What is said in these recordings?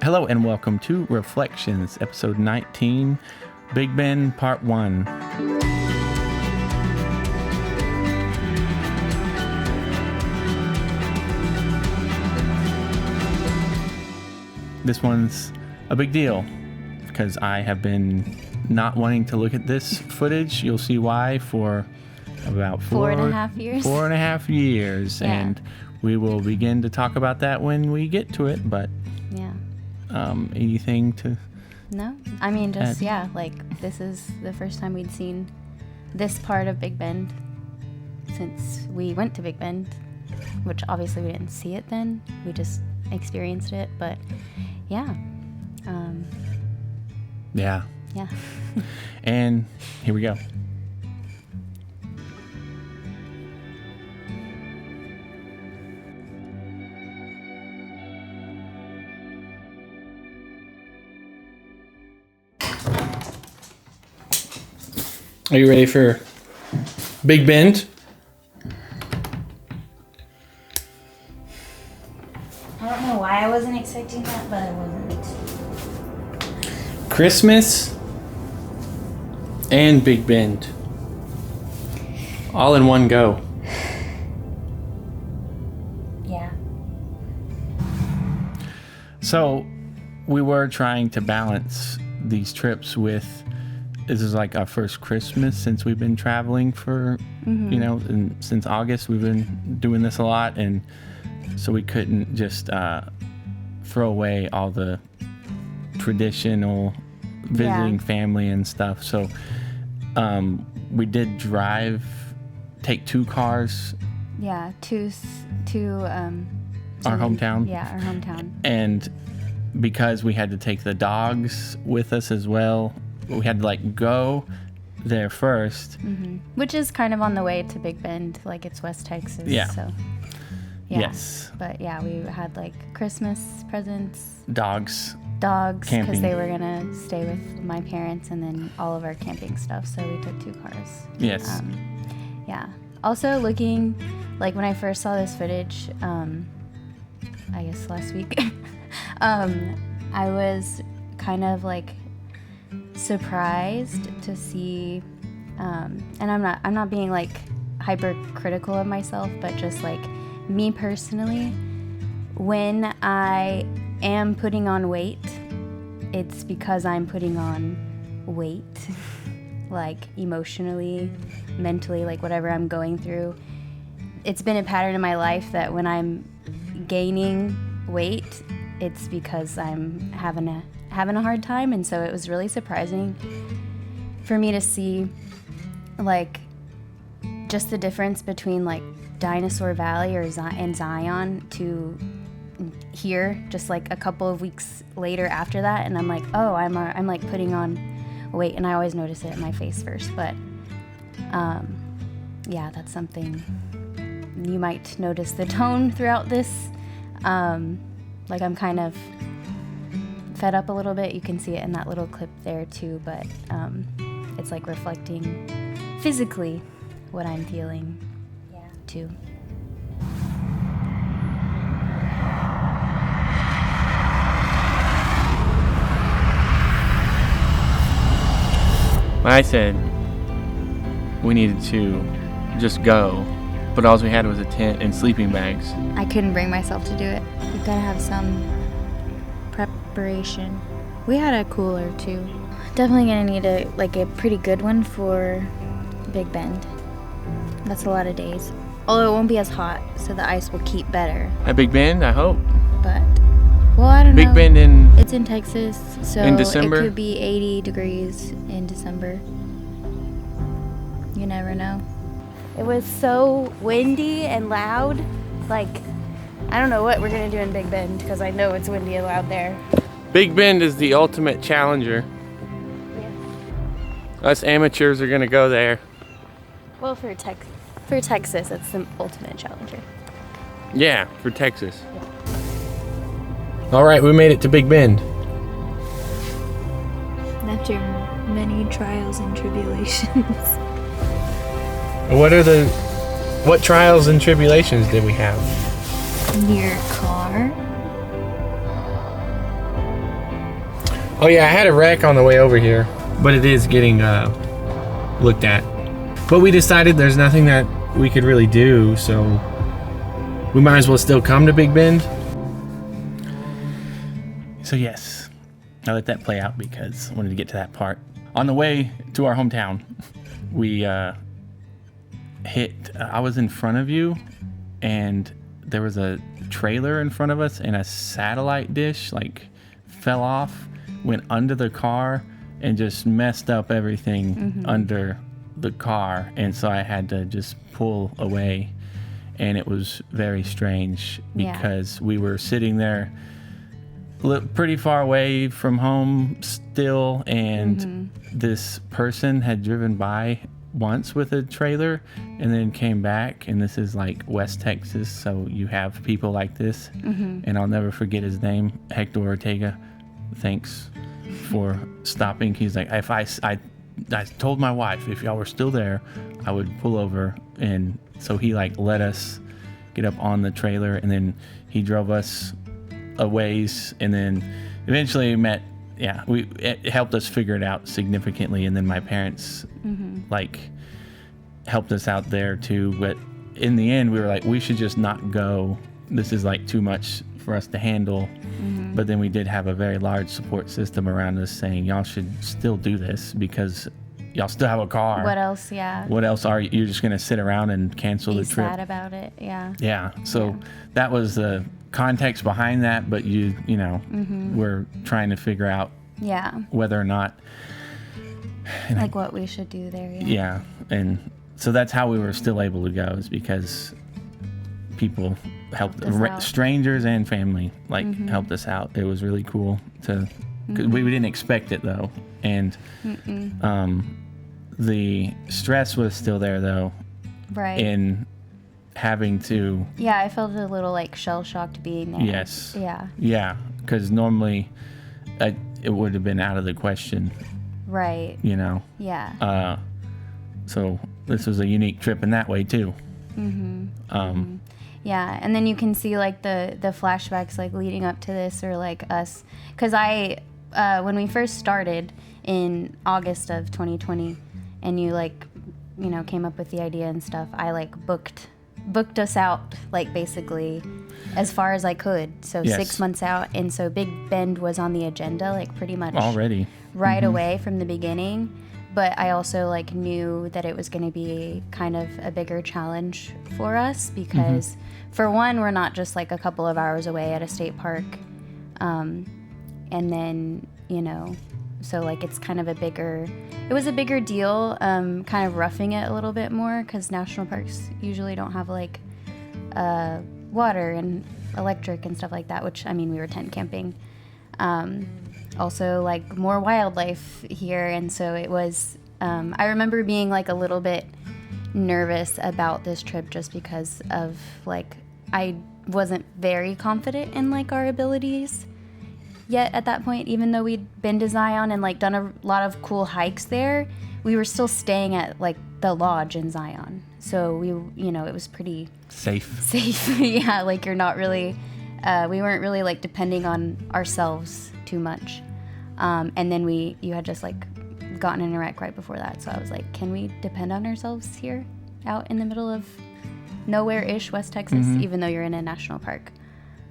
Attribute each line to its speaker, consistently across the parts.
Speaker 1: Hello and welcome to Reflections, episode 19, Big Bend, part 1. This one's a big deal because I have been not wanting to look at this footage. You'll see why for about
Speaker 2: 4.5 years.
Speaker 1: 4.5 years.
Speaker 2: Yeah.
Speaker 1: And we will begin to talk about that when we get to it, but
Speaker 2: Yeah.
Speaker 1: anything to...
Speaker 2: No? I mean, just, this is the first time we'd seen this part of Big Bend since we went to Big Bend, which obviously we didn't see it then. We just experienced it, but yeah.
Speaker 1: Yeah.
Speaker 2: Yeah.
Speaker 1: And here we go. Are you ready for Big Bend?
Speaker 2: I don't know why I wasn't expecting that, but I wasn't.
Speaker 1: Christmas and Big Bend. All in one go.
Speaker 2: Yeah.
Speaker 1: So we were trying to balance these trips with, this is like our first Christmas since we've been traveling for, and since August we've been doing this a lot, and so we couldn't just throw away all the traditional visiting family and stuff. So we did take two cars.
Speaker 2: Yeah, to
Speaker 1: Our hometown.
Speaker 2: Yeah, our hometown.
Speaker 1: And because we had to take the dogs with us as well, we had to go there first.
Speaker 2: Mm-hmm. Which is kind of on the way to Big Bend, it's West Texas.
Speaker 1: Yeah.
Speaker 2: So, yeah.
Speaker 1: Yes.
Speaker 2: But yeah, we had Christmas presents.
Speaker 1: Dogs,
Speaker 2: because
Speaker 1: camping.
Speaker 2: they were gonna stay with my parents, and then all of our camping stuff, so we took two cars.
Speaker 1: Yes.
Speaker 2: Yeah. Also looking, when I first saw this footage, I guess last week, I was kind of surprised to see, and I'm not being hypercritical of myself, but just me personally, when I am putting on weight, it's because I'm putting on weight, emotionally, mentally, whatever I'm going through. It's been a pattern in my life that when I'm gaining weight, it's because I'm having a hard time. And so it was really surprising for me to see just the difference between Dinosaur Valley and Zion to here, just a couple of weeks later after that, and I'm I'm putting on weight, and I always notice it in my face first, but yeah, that's something you might notice the tone throughout this. I'm kind of fed up a little bit. You can see it in that little clip there too, but it's reflecting physically what I'm feeling too.
Speaker 1: I said we needed to just go, but all we had was a tent and sleeping bags.
Speaker 2: I couldn't bring myself to do it. You've got to have some preparation. We had a cooler too. Definitely gonna need a pretty good one for Big Bend. That's a lot of days. Although it won't be as hot, so the ice will keep better.
Speaker 1: At Big Bend, I hope.
Speaker 2: But, well, I don't know.
Speaker 1: Big Bend
Speaker 2: It's in Texas, so
Speaker 1: in December?
Speaker 2: It could be 80 degrees in December. You never know. It was so windy and loud. I don't know what we're gonna do in Big Bend, because I know it's windy and loud there.
Speaker 1: Big Bend is the ultimate challenger.
Speaker 2: Yeah.
Speaker 1: Us amateurs are gonna go there.
Speaker 2: Well, for Texas, it's the ultimate challenger.
Speaker 1: Yeah, for Texas. All right, we made it to Big Bend.
Speaker 2: After many trials and tribulations.
Speaker 1: What trials and tribulations did we have?
Speaker 2: Your car.
Speaker 1: Oh yeah, I had a wreck on the way over here, but it is getting looked at. But we decided there's nothing that we could really do, so we might as well still come to Big Bend. So yes, I let that play out because I wanted to get to that part. On the way to our hometown, we I was in front of you, and there was a trailer in front of us, and a satellite dish like fell off, went under the car, and just messed up everything under the car. And so I had to just pull away, and it was very strange because we were sitting there pretty far away from home still, and this person had driven by once with a trailer and then came back, and this is like West Texas, so you have people like this. And I'll never forget his name, Hector Ortega. Thanks for stopping. He's like, if I told my wife if y'all were still there, I would pull over. And so he like let us get up on the trailer, and then he drove us a ways, and then eventually met. It helped us figure it out significantly, and then my parents like helped us out there too. But in the end, we were like, we should just not go. This is like too much for us to handle. But then we did have a very large support system around us saying, y'all should still do this because y'all still have a car.
Speaker 2: What else? Yeah.
Speaker 1: What else are you? You're just gonna sit around and cancel the trip?
Speaker 2: Be sad about it. Yeah.
Speaker 1: Yeah. So that was the context behind that, but you know, we're trying to figure out whether or not
Speaker 2: like what we should do there.
Speaker 1: Yeah. And so that's how we were still able to go, is because people helped, strangers and family helped us out. It was really cool to, cause we didn't expect it though. And the stress was still there though.
Speaker 2: Right.
Speaker 1: In having to.
Speaker 2: Yeah, I felt a little like shell shocked being there.
Speaker 1: Yes.
Speaker 2: Yeah.
Speaker 1: Yeah, because normally it would have been out of the question.
Speaker 2: Right.
Speaker 1: You know.
Speaker 2: Yeah.
Speaker 1: So this was a unique trip in that way too.
Speaker 2: Yeah, and then you can see like the flashbacks like leading up to this, or like us, because when we first started in August of 2020, and you came up with the idea and stuff, I like booked us out like basically as far as I could, so 6 months out. And so Big Bend was on the agenda like pretty much already right away from the beginning. But I also like knew that it was going to be kind of a bigger challenge for us because for one, we're not just like a couple of hours away at a state park, and then so like it's kind of it was a bigger deal, kind of roughing it a little bit more because national parks usually don't have like water and electric and stuff like that, which I mean we were tent camping. Also like more wildlife here, and so it was I remember being like a little bit nervous about this trip just because of like I wasn't very confident in like our abilities yet at that point. Even though we'd been to Zion and like done a lot of cool hikes there, we were still staying at like the lodge in Zion, so we it was pretty safe. Yeah, like you're not really we weren't really like depending on ourselves too much. And then you had just like gotten in a wreck right before that, so I was like, can we depend on ourselves here out in the middle of nowhere-ish West Texas, even though you're in a national park?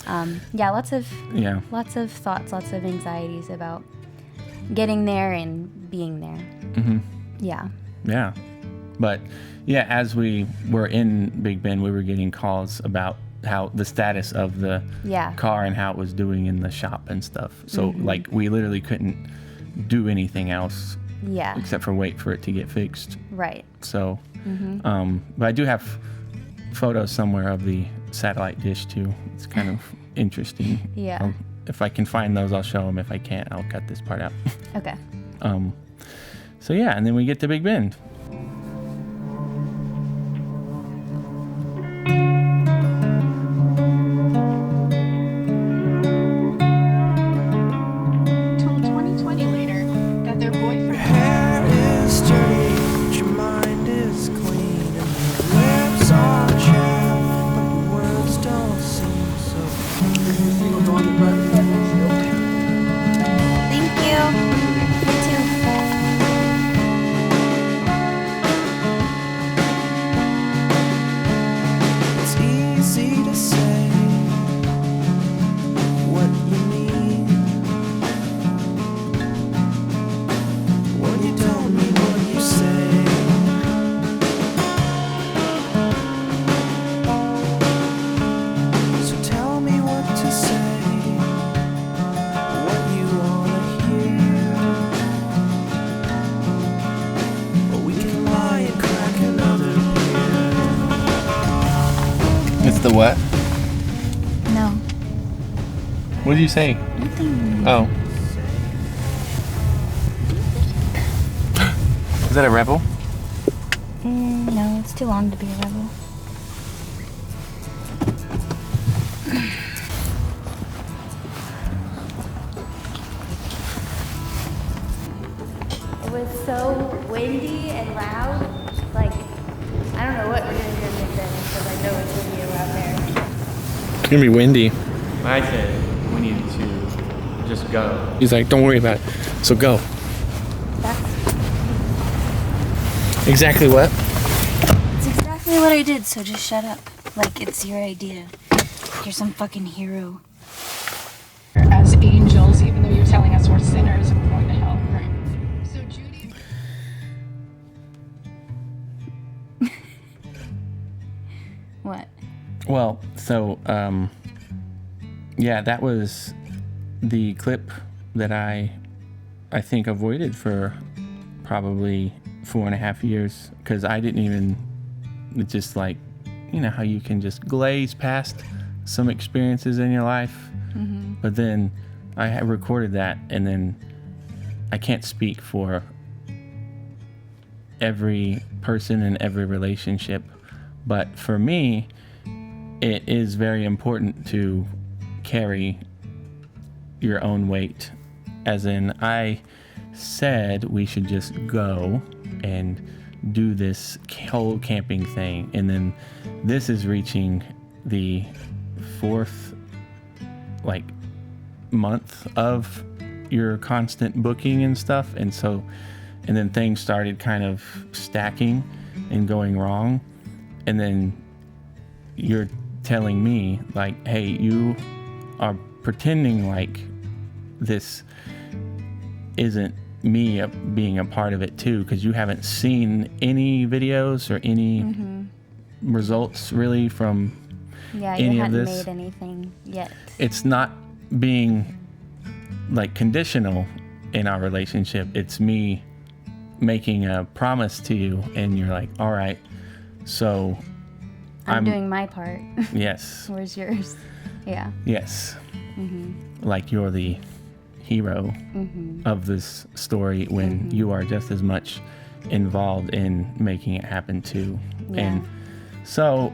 Speaker 2: Lots of thoughts, lots of anxieties about getting there and being there. Yeah, but as we were in Big Bend, we were getting calls about how the status of the car and how it was doing in the shop and stuff. So like we literally couldn't do anything else except for wait for it to get fixed. Right. So but I do have photos somewhere of the satellite dish too. It's kind of interesting. Yeah. If I can find those, I'll show them. If I can't, I'll cut this part out. Okay. So and then we get to Big Bend. Thank you.
Speaker 1: The what?
Speaker 2: No.
Speaker 1: What did you say?
Speaker 2: Nothing.
Speaker 1: Oh. Is that a rebel?
Speaker 2: No, it's too long to be a rebel. It was so windy and loud. Like, I don't know what we're gonna do in then because I know it's windy around there.
Speaker 1: It's gonna be windy. I said we needed to just go. He's like, don't worry about it. So go.
Speaker 2: That's
Speaker 1: Exactly what?
Speaker 2: It's exactly what I did, so just shut up. Like, it's your idea. You're some fucking hero.
Speaker 3: As angels, even though you're telling us we're sinners and we're going to hell. Right. So Judy.
Speaker 2: What?
Speaker 1: Well, so, yeah, that was the clip that I think avoided for probably 4.5 years, because I didn't even, it's just like, you know how you can just glaze past some experiences in your life, but then I had recorded that, and then I can't speak for every person in every relationship, but for me, it is very important to carry your own weight. As in, I said we should just go and do this whole camping thing, and then this is reaching the 4th month of your constant booking and stuff, and then things started kind of stacking and going wrong, and then you're telling me like, hey, you are pretending like this isn't me being a part of it too, because you haven't seen any videos or any results really from
Speaker 2: Yeah,
Speaker 1: any
Speaker 2: you
Speaker 1: of
Speaker 2: hadn't
Speaker 1: this.
Speaker 2: made anything yet.
Speaker 1: It's not being like conditional in our relationship. It's me making a promise to you, and you're like, all right, so
Speaker 2: I'm doing my part.
Speaker 1: yes,
Speaker 2: Where's yours? Yeah.
Speaker 1: yes, like you're the hero of this story when you are just as much involved in making it happen too.
Speaker 2: Yeah.
Speaker 1: And so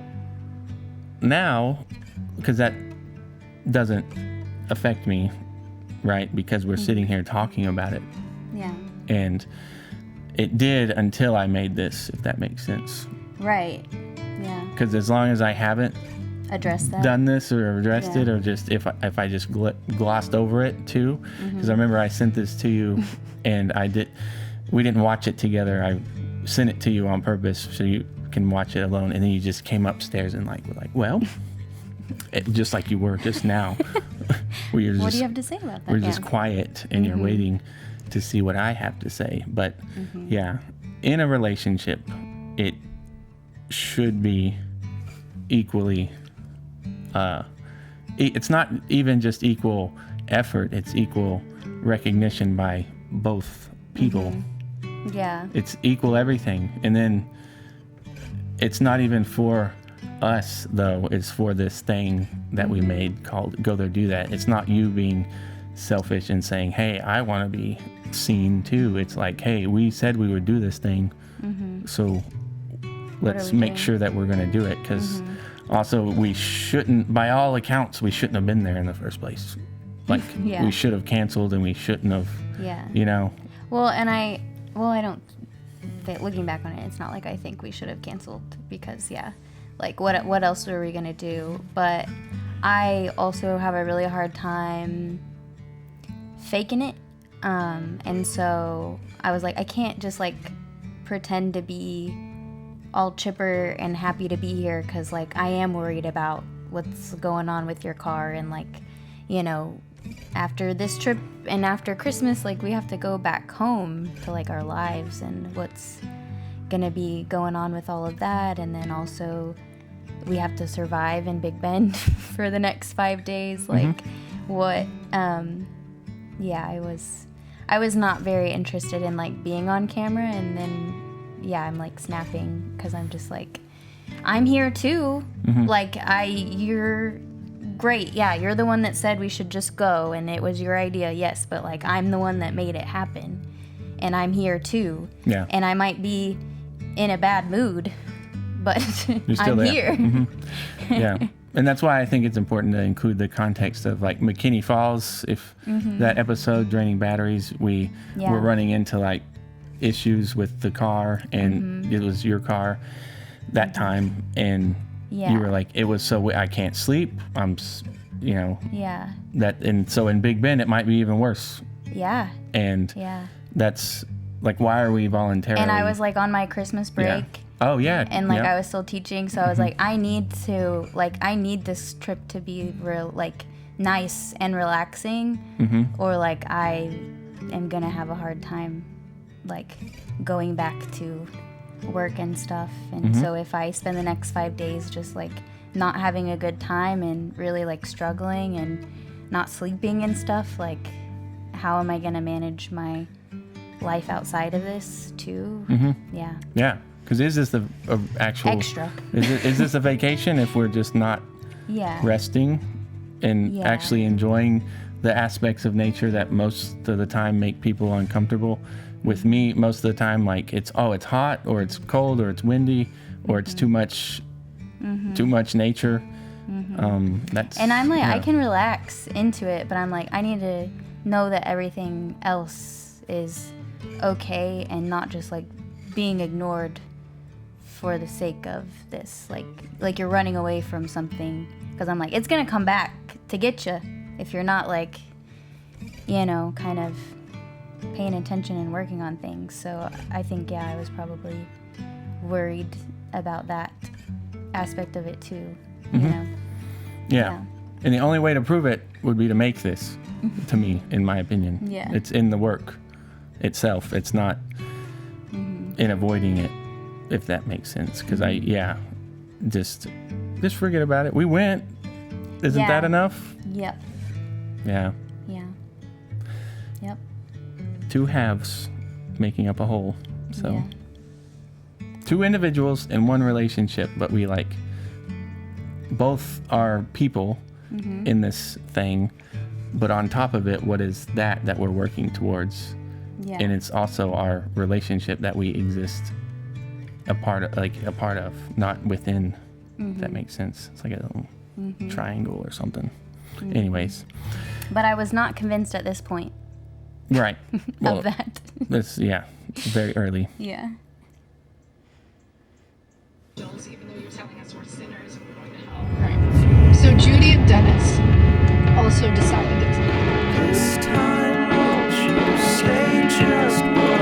Speaker 1: now, because that doesn't affect me, right? Because we're sitting here talking about it,
Speaker 2: Yeah.
Speaker 1: and it did until I made this, if that makes sense.
Speaker 2: Right. Yeah.
Speaker 1: Because as long as I haven't
Speaker 2: Address that.
Speaker 1: done this or addressed
Speaker 2: Yeah.
Speaker 1: it, or just if I just glossed over it too, because I remember I sent this to you and we didn't watch it together. I sent it to you on purpose so you can watch it alone, and then you just came upstairs and like well, just like you were just now. Where you're
Speaker 2: What
Speaker 1: just,
Speaker 2: do you have to say about that?
Speaker 1: we're
Speaker 2: Yeah.
Speaker 1: just quiet and you're waiting to see what I have to say. But yeah, in a relationship, it should be equally it's not even just equal effort, it's equal recognition by both people.
Speaker 2: Yeah.
Speaker 1: It's equal everything. And then it's not even for us though, it's for this thing that we made called Go There Do That. It's not you being selfish and saying, hey, I want to be seen too. It's like, hey, we said we would do this thing, so let's
Speaker 2: we
Speaker 1: make
Speaker 2: doing?
Speaker 1: sure that we're going to do it, because also we shouldn't, by all accounts, we shouldn't have been there in the first place. Like
Speaker 2: Yeah.
Speaker 1: we should have canceled, and we shouldn't have,
Speaker 2: Yeah.
Speaker 1: you know.
Speaker 2: Well, and I don't. Looking back on it, it's not like I think we should have canceled, because like what else were we gonna do? But I also have a really hard time faking it, and so I was like, I can't just like pretend to be all chipper and happy to be here, because like I am worried about what's going on with your car, and like, you know, after this trip and after Christmas, like we have to go back home to like our lives and what's gonna be going on with all of that. And then also we have to survive in Big Bend for the next 5 days. Like what, yeah, I was not very interested in like being on camera. And then, yeah, I'm like snapping because I'm just like, I'm here too. Like, you're great. Yeah, you're the one that said we should just go, and it was your idea, yes, but like, I'm the one that made it happen, and I'm here too.
Speaker 1: Yeah.
Speaker 2: And I might be in a bad mood, but
Speaker 1: You're still
Speaker 2: I'm
Speaker 1: there.
Speaker 2: here.
Speaker 1: Yeah. And that's why I think it's important to include the context of like McKinney Falls. If that episode, Draining Batteries, we
Speaker 2: Yeah.
Speaker 1: were running into like issues with the car, and it was your car that time, and
Speaker 2: Yeah.
Speaker 1: you were like, it was so I can't sleep.
Speaker 2: Yeah.
Speaker 1: That, and so in Big Bend it might be even worse.
Speaker 2: Yeah.
Speaker 1: And
Speaker 2: Yeah.
Speaker 1: that's like, why are we voluntarily?
Speaker 2: And I was like on my Christmas break.
Speaker 1: Yeah. Oh yeah.
Speaker 2: And like,
Speaker 1: yeah.
Speaker 2: I was still teaching, so I was like, I need this trip to be real, like, nice and relaxing, or like I am gonna have a hard time like going back to work and stuff. And so if I spend the next 5 days just like not having a good time and really like struggling and not sleeping and stuff, like, how am I gonna manage my life outside of this too? Yeah.
Speaker 1: Yeah. Because is this the actual
Speaker 2: Extra.
Speaker 1: Is this a vacation if we're just not
Speaker 2: Yeah.
Speaker 1: resting and
Speaker 2: Yeah.
Speaker 1: actually enjoying the aspects of nature that most of the time make people uncomfortable? With me, most of the time, like, it's hot, or it's cold, or it's windy, or it's too much nature. That's,
Speaker 2: And I'm like,
Speaker 1: yeah.
Speaker 2: I can relax into it, but I'm like, I need to know that everything else is okay and not just like being ignored for the sake of this. Like you're running away from something, because I'm like, it's gonna come back to get you if you're not like, kind of paying attention and working on things. So I think, I was probably worried about that aspect of it too.
Speaker 1: Yeah.
Speaker 2: Yeah.
Speaker 1: And the only way to prove it would be to make this, to me, in my opinion.
Speaker 2: Yeah.
Speaker 1: It's in the work itself. It's not in avoiding it, if that makes sense. Because just forget about it. We went. Isn't
Speaker 2: Yeah.
Speaker 1: that enough?
Speaker 2: Yep.
Speaker 1: Yeah.
Speaker 2: Yeah. Yep.
Speaker 1: Two halves making up a whole. So
Speaker 2: Yeah.
Speaker 1: two individuals in one relationship, but we like both are people in this thing, but on top of it, what is that we're working towards?
Speaker 2: Yeah.
Speaker 1: And it's also our relationship that we exist a part of, not within. If that makes sense. It's like a little triangle or something. Anyways,
Speaker 2: But I was not convinced at this point
Speaker 1: right. Well,
Speaker 2: of that.
Speaker 1: this very early.
Speaker 2: Yeah.
Speaker 3: Angels, even though you're telling us we're sinners and we're going to hell. Right. So Judy and Dennis also decided it's
Speaker 4: This time won't you say just what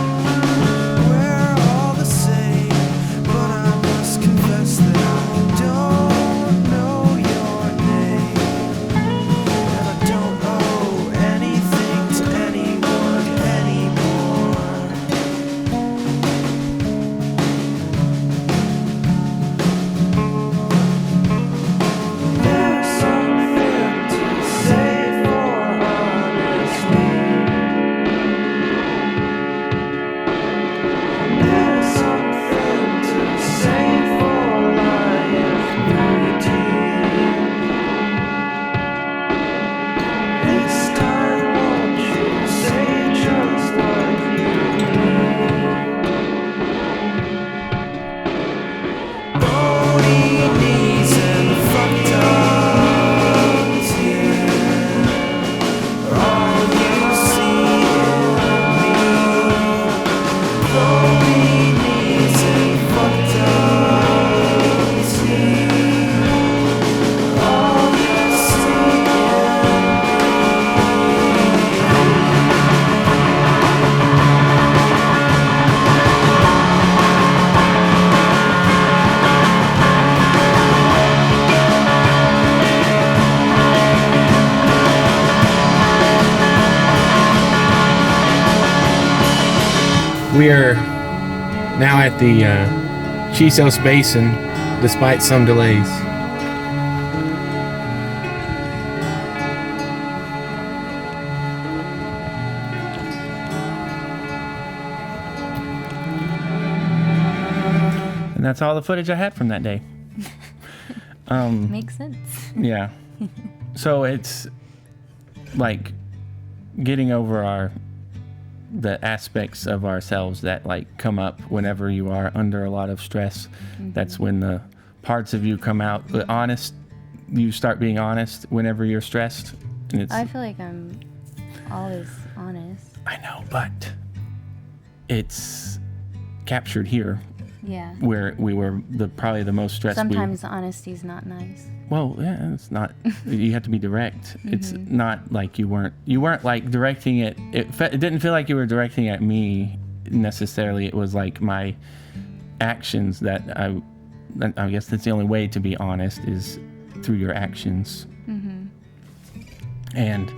Speaker 4: we're all the same, but I must confess that I don't know your name, and I don't owe anything to anyone anymore. There's something to say for honesty. There's something to say for liability. This time won't you say just what you mean? Bony knees and fucked up tears. All you see in me. Bony knees and fucked up tears. All you see
Speaker 1: We are now at the Chisos Basin, despite some delays. that's all the footage I had from that day.
Speaker 2: Makes sense.
Speaker 1: Yeah. So it's like getting over the aspects of ourselves that like come up whenever you are under a lot of stress. That's when the parts of you come out. The honest, you start being honest whenever you're stressed. And it's,
Speaker 2: I feel like I'm always honest.
Speaker 1: I know, but it's captured here
Speaker 2: Yeah.
Speaker 1: where we were probably the most stressed.
Speaker 2: Sometimes honesty's not nice.
Speaker 1: Well, yeah, it's not. You have to be direct. It's not like you weren't like directing it. It didn't feel like you were directing at me necessarily. It was like my actions that I guess that's the only way to be honest is through your actions. And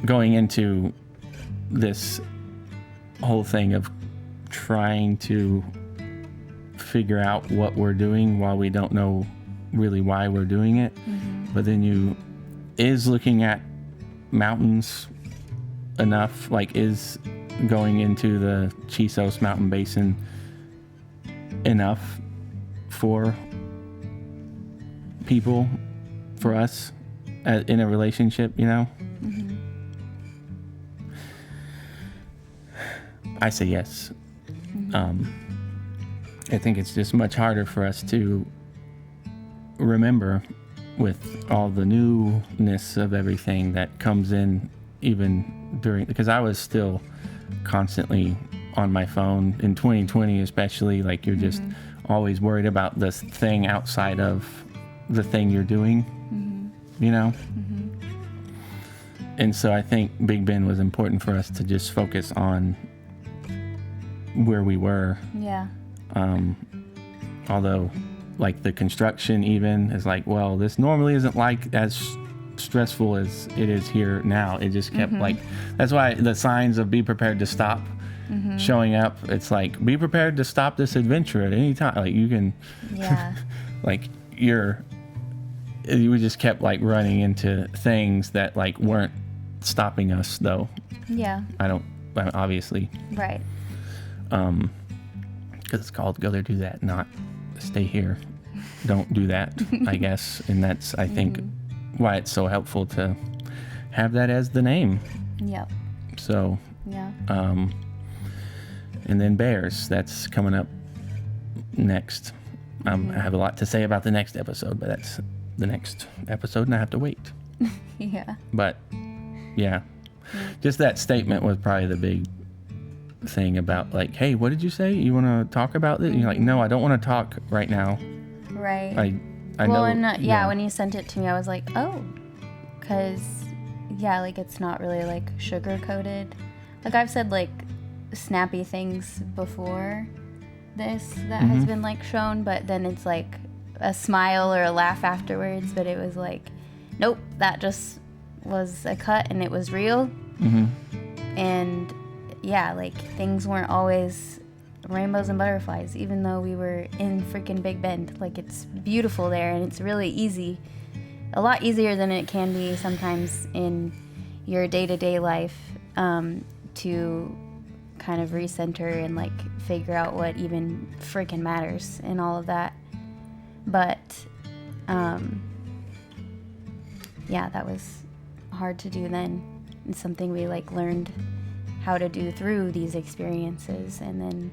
Speaker 1: going into this whole thing of trying to figure out what we're doing while we don't know really why we're doing it, but then is looking at mountains enough, like is going into the Chisos mountain basin enough for people, for us in a relationship, you know? I say yes. I think it's just much harder for us to remember with all the newness of everything that comes in, even during, because I was still constantly on my phone in 2020, especially. Like you're just always worried about this thing outside of the thing you're doing, you know? And so I think Big Bend was important for us to just focus on where we were.
Speaker 2: Yeah.
Speaker 1: Although like the construction even is like, well, this normally isn't like as stressful as it is here now. It just kept like, that's why the signs of be prepared to stop showing up. It's like, be prepared to stop this adventure at any time. Like you can,
Speaker 2: Yeah.
Speaker 1: like we just kept like running into things that like weren't stopping us though.
Speaker 2: Yeah.
Speaker 1: Obviously,
Speaker 2: Right.
Speaker 1: because it's called go there, do that, not stay here, don't do that, I guess. And that's, I think, why it's so helpful to have that as the name.
Speaker 2: Yep.
Speaker 1: So,
Speaker 2: Yeah.
Speaker 1: and then bears, that's coming up next. I have a lot to say about the next episode, but that's the next episode and I have to wait.
Speaker 2: Yeah.
Speaker 1: But yeah, just that statement was probably the big thing about like, hey, what did you say? You want to talk about this? And you're like, no, I don't want to talk right now.
Speaker 2: Right.
Speaker 1: I
Speaker 2: well,
Speaker 1: know.
Speaker 2: and when you sent it to me, I was like, oh, because like it's not really like sugar coated. Like I've said like snappy things before this that has been like shown, but then it's like a smile or a laugh afterwards. But it was like, nope, that just was a cut and it was real. And yeah, like things weren't always rainbows and butterflies, even though we were in freaking Big Bend. Like it's beautiful there and it's really easy, a lot easier than it can be sometimes in your day-to-day life, to kind of recenter and like figure out what even freaking matters and all of that. But yeah, that was hard to do then. It's something we like learned how to do through these experiences, and then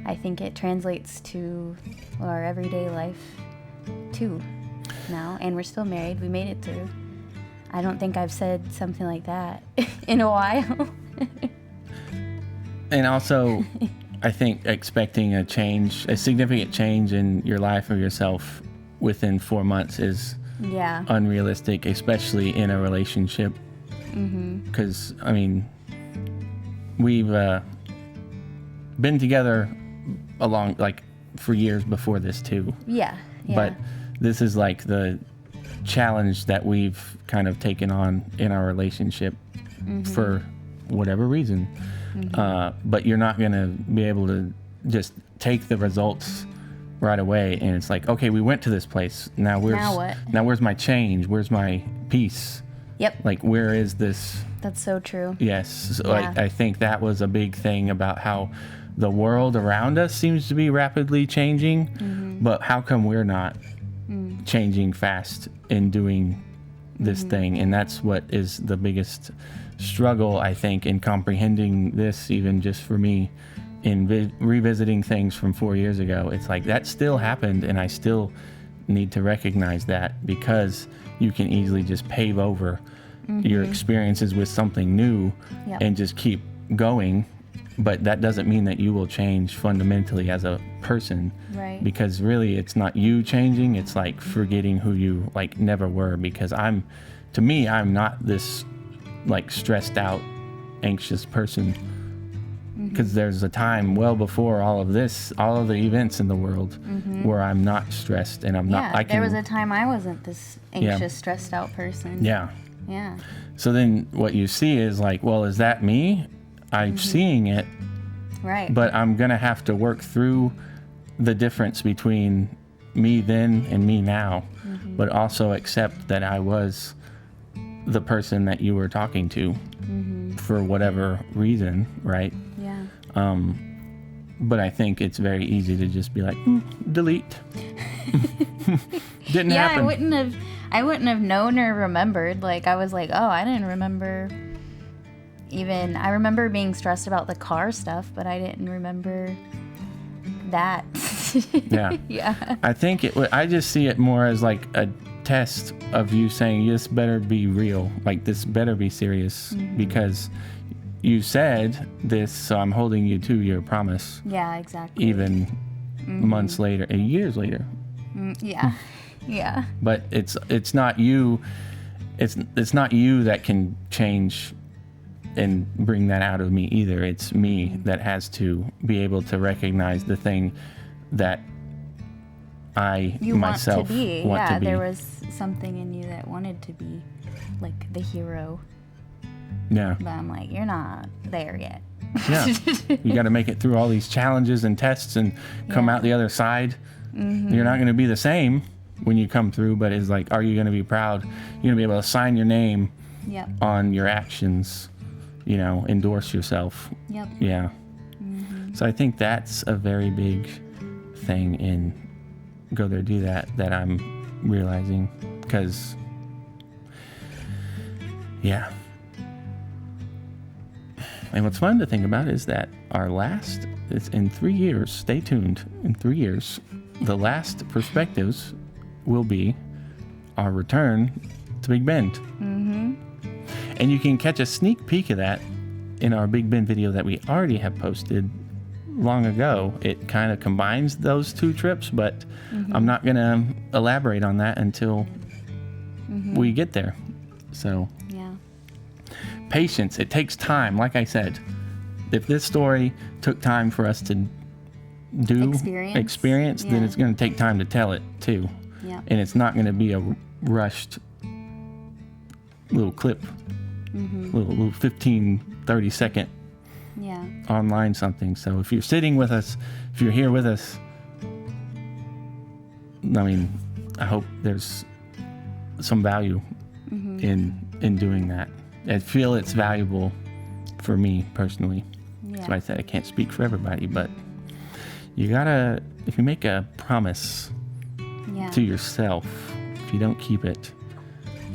Speaker 2: I think it translates to our everyday life too now. And we're still married. We made it through. I don't think I've said something like that in a while.
Speaker 1: And also, I think expecting a significant change in your life or yourself within 4 months is
Speaker 2: Yeah.
Speaker 1: unrealistic, especially in a relationship. Because, I mean, we've been together for years before this too.
Speaker 2: Yeah.
Speaker 1: But this is like the challenge that we've kind of taken on in our relationship for whatever reason. But you're not going to be able to just take the results right away and it's like, okay, we went to this place. Now
Speaker 2: what?
Speaker 1: Now where's my change? Where's my peace?
Speaker 2: Yep.
Speaker 1: Like, where is this?
Speaker 2: That's so true.
Speaker 1: Yes. So
Speaker 2: Yeah.
Speaker 1: I think that was a big thing about how the world around us seems to be rapidly changing, but how come we're not changing fast in doing this thing? And that's what is the biggest struggle, I think, in comprehending this, even just for me, in revisiting things from 4 years ago. It's like that still happened, and I still need to recognize that, because you can easily just pave over your experiences with something new and just keep going, but that doesn't mean that you will change fundamentally as a person.
Speaker 2: Right.
Speaker 1: Because really it's not you changing, it's like forgetting who you like never were. Because I'm not this like stressed out, anxious person, because there's a time well before all of this, all of the events in the world, where I'm not stressed, and I'm not.
Speaker 2: There was a time I wasn't this anxious, stressed out person.
Speaker 1: Yeah.
Speaker 2: Yeah.
Speaker 1: So then what you see is like, well, is that me? I'm seeing it,
Speaker 2: Right.
Speaker 1: but I'm gonna have to work through the difference between me then and me now, but also accept that I was the person that you were talking to for whatever reason, right?
Speaker 2: Yeah.
Speaker 1: But I think it's very easy to just be like, delete. Didn't
Speaker 2: Yeah,
Speaker 1: happen.
Speaker 2: I wouldn't have known or remembered. Like, I was like, oh, I didn't remember even. I remember being stressed about the car stuff, but I didn't remember that.
Speaker 1: Yeah.
Speaker 2: Yeah.
Speaker 1: I think I just see it more as like a test of you saying, this better be real. Like, this better be serious, because you said this, so I'm holding you to your promise,
Speaker 2: Yeah, exactly.
Speaker 1: even months later and years later.
Speaker 2: Yeah. Yeah.
Speaker 1: But it's not you. It's not you that can change and bring that out of me either. It's me that has to be able to recognize the thing that I
Speaker 2: You
Speaker 1: myself
Speaker 2: want to be.
Speaker 1: want
Speaker 2: Yeah,
Speaker 1: to be.
Speaker 2: there was something in you that wanted to be like the hero.
Speaker 1: Yeah,
Speaker 2: But I'm like, you're not there yet.
Speaker 1: yeah. You got to make it through all these challenges and tests and come out the other side. You're not going to be the same when you come through, but it's like, are you going to be proud? You're going to be able to sign your name
Speaker 2: Yep.
Speaker 1: on your actions, endorse yourself.
Speaker 2: Yep.
Speaker 1: Yeah. So I think that's a very big thing in Go There, Do That I'm realizing, because, yeah. And what's fun to think about is that it's in 3 years, stay tuned, in 3 years, the last perspectives will be our return to Big Bend. And you can catch a sneak peek of that in our Big Bend video that we already have posted long ago. It kind of combines those two trips, but I'm not going to elaborate on that until we get there. So
Speaker 2: Yeah.
Speaker 1: patience, it takes time. Like I said, if this story took time for us to do experience, then
Speaker 2: Yeah.
Speaker 1: it's going to take time to tell it too.
Speaker 2: Yep.
Speaker 1: And it's not going to be a rushed little clip, little 15, 30 second
Speaker 2: Yeah.
Speaker 1: online something. So if you're sitting with us, if you're here with us, I mean, I hope there's some value in doing that. I feel it's valuable for me personally. That's why I said I can't speak for everybody, but you gotta, if you make a promise
Speaker 2: Yeah.
Speaker 1: to yourself, if you don't keep it,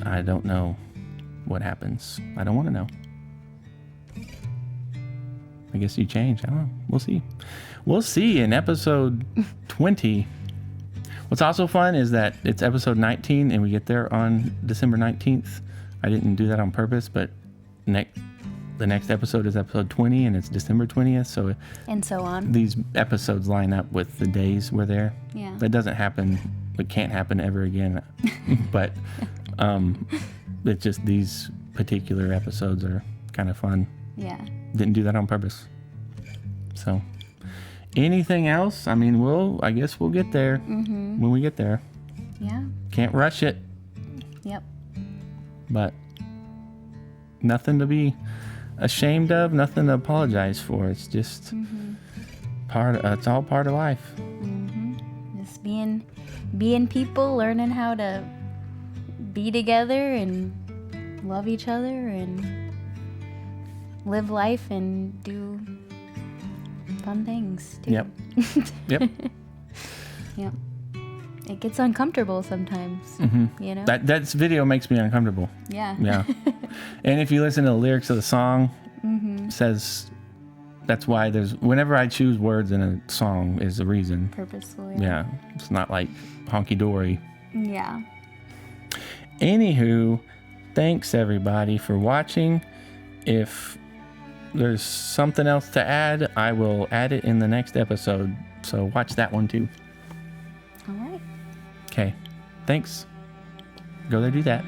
Speaker 1: I don't know what happens. I don't want to know. I guess you change. I don't know. We'll see. We'll see in episode 20. What's also fun is that it's episode 19 and we get there on December 19th. I didn't do that on purpose, but the next episode is episode 20 and it's December 20th. So
Speaker 2: And so on.
Speaker 1: these episodes line up with the days we're there.
Speaker 2: Yeah.
Speaker 1: That doesn't happen. It can't happen ever again. But it's just these particular episodes are kind of fun.
Speaker 2: Yeah.
Speaker 1: Didn't do that on purpose. So anything else? I mean, I guess we'll get there when we get there.
Speaker 2: Yeah.
Speaker 1: Can't rush it,
Speaker 2: Yep.
Speaker 1: but nothing to be ashamed of, nothing to apologize for. It's just it's all part of life.
Speaker 2: Just being people, learning how to be together and love each other and live life and do fun things too.
Speaker 1: Yep. Yep.
Speaker 2: Yep. It gets uncomfortable sometimes. You know.
Speaker 1: That video makes me uncomfortable.
Speaker 2: Yeah.
Speaker 1: Yeah. And if you listen to the lyrics of the song, says that's why whenever I choose words in a song is the reason.
Speaker 2: Purposeful.
Speaker 1: Yeah. It's not like honky dory.
Speaker 2: Yeah.
Speaker 1: Anywho, thanks everybody for watching. If there's something else to add, I will add it in the next episode. So watch that one too.
Speaker 2: All right.
Speaker 1: Okay. Thanks. Go there, do that.